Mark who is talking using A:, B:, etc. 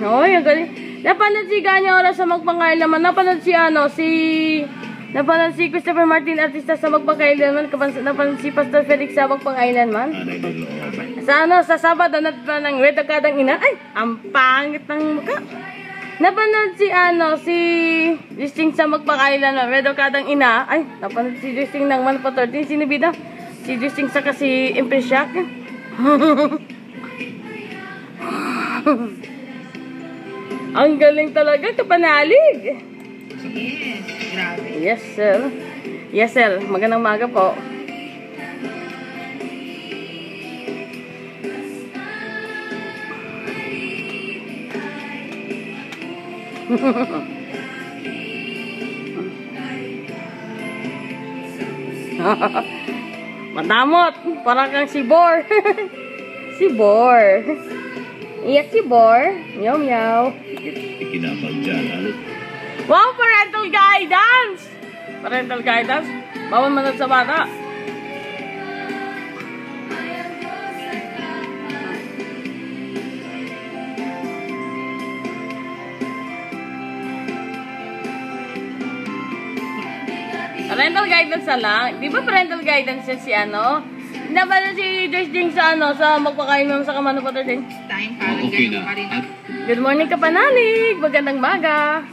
A: Oy, ang galing. Napanood si Ganya Oras sa Magpakailaman. Napanood si Christopher Martin Artista sa Magpakailaman. Napanood si Pastor Felix sa Magpakailaman. Sa Sabado na ng Red Akadang Ina. Ay, ang pangit ng mukha. Napanood si Justing sa Magpakailaman. Red Akadang Ina. Ay, napanood si Justing ng Manpa 13. Sino bida? Si Justing sa kasi Impresyak. Ang galing talaga, kapanalig.
B: Yes, grabe.
A: Yes, sir. Yes, sir. Magandang maga po. Matamot. Parang kang si Bor. Si Bor. Yes, si Bor. Meow, meow.
C: Ikinabang dyan, ano?
A: Wow, parental guidance! Parental guidance? Bawal manod sa bata. Parental guidance na lang. Di ba parental guidance yan si ano? Hindi ba si Joyce Ding sa ano, sa Magpakailaman sa Kamano Pater din?
B: Time, parang ganun pa rin.
A: Good morning, kapanalig! Magandang maga!